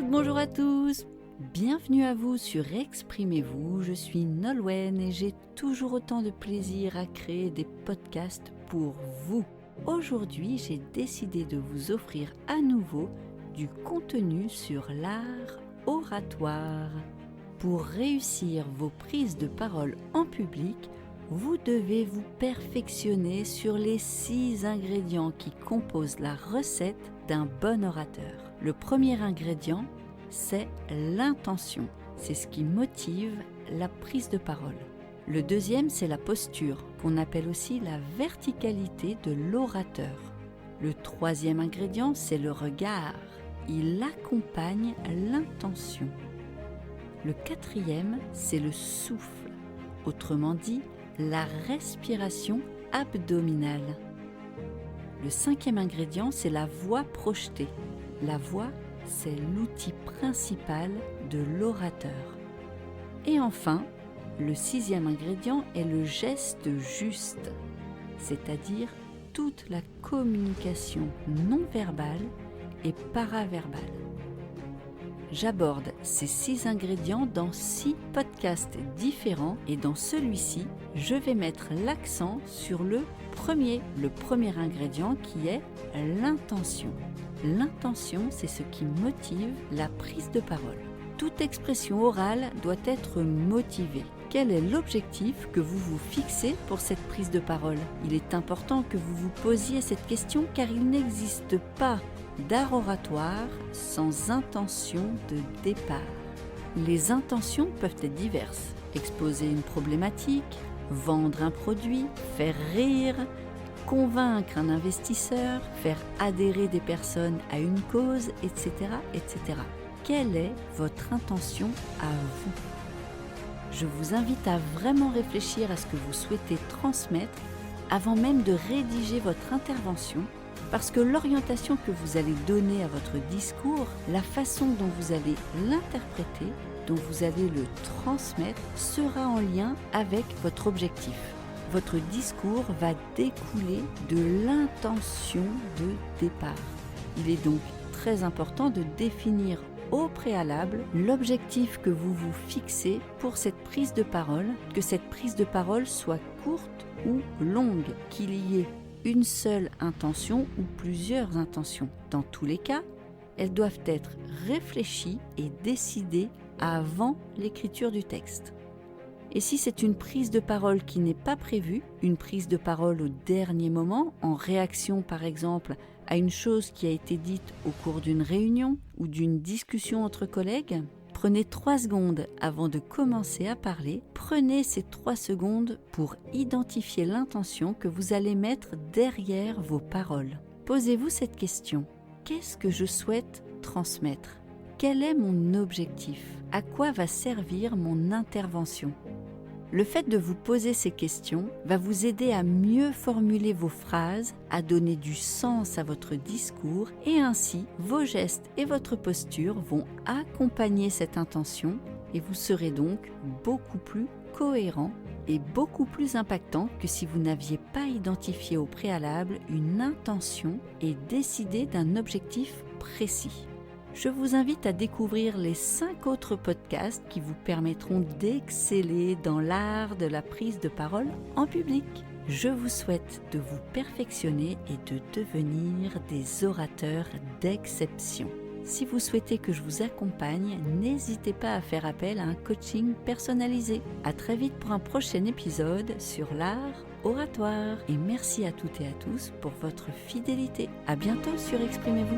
toutes, bonjour à tous. Bienvenue à vous sur Exprimez-vous, je suis Nolwenn et j'ai toujours autant de plaisir à créer des podcasts pour vous. Aujourd'hui, j'ai décidé de vous offrir à nouveau du contenu sur l'art oratoire. Pour réussir vos prises de parole en public, vous devez vous perfectionner sur les 6 ingrédients qui composent la recette d'un bon orateur. Le premier ingrédient, c'est l'intention. C'est ce qui motive la prise de parole. Le deuxième, c'est la posture, qu'on appelle aussi la verticalité de l'orateur. Le troisième ingrédient, c'est le regard. Il accompagne l'intention. Le quatrième, c'est le souffle. Autrement dit, la respiration abdominale. Le cinquième ingrédient, c'est la voix projetée. La voix, c'est l'outil principal de l'orateur. Et enfin, le sixième ingrédient est le geste juste, c'est-à-dire toute la communication non verbale et paraverbale. J'aborde ces 6 ingrédients dans 6 podcasts différents et dans celui-ci, je vais mettre l'accent sur le premier ingrédient qui est l'intention. L'intention, c'est ce qui motive la prise de parole. Toute expression orale doit être motivée. Quel est l'objectif que vous vous fixez pour cette prise de parole ? Il est important que vous vous posiez cette question car il n'existe pas d'art oratoire sans intention de départ. Les intentions peuvent être diverses. Exposer une problématique, vendre un produit, faire rire, convaincre un investisseur, faire adhérer des personnes à une cause, etc., etc. Quelle est votre intention à vous ? Je vous invite à vraiment réfléchir à ce que vous souhaitez transmettre avant même de rédiger votre intervention, parce que l'orientation que vous allez donner à votre discours, la façon dont vous allez l'interpréter, dont vous allez le transmettre, sera en lien avec votre objectif. Votre discours va découler de l'intention de départ. Il est donc très important de définir au préalable l'objectif que vous vous fixez pour cette prise de parole, que cette prise de parole soit courte ou longue, qu'il y ait une seule intention ou plusieurs intentions. Dans tous les cas, elles doivent être réfléchies et décidées avant l'écriture du texte. Et si c'est une prise de parole qui n'est pas prévue, une prise de parole au dernier moment, en réaction par exemple à une chose qui a été dite au cours d'une réunion ou d'une discussion entre collègues, prenez 3 secondes avant de commencer à parler. Prenez ces 3 secondes pour identifier l'intention que vous allez mettre derrière vos paroles. Posez-vous cette question. Qu'est-ce que je souhaite transmettre ? Quel est mon objectif ? À quoi va servir mon intervention ? Le fait de vous poser ces questions va vous aider à mieux formuler vos phrases, à donner du sens à votre discours et ainsi vos gestes et votre posture vont accompagner cette intention et vous serez donc beaucoup plus cohérent et beaucoup plus impactant que si vous n'aviez pas identifié au préalable une intention et décidé d'un objectif précis. Je vous invite à découvrir les 5 autres podcasts qui vous permettront d'exceller dans l'art de la prise de parole en public. Je vous souhaite de vous perfectionner et de devenir des orateurs d'exception. Si vous souhaitez que je vous accompagne, n'hésitez pas à faire appel à un coaching personnalisé. À très vite pour un prochain épisode sur l'art oratoire. Et merci à toutes et à tous pour votre fidélité. À bientôt sur Exprimez-vous.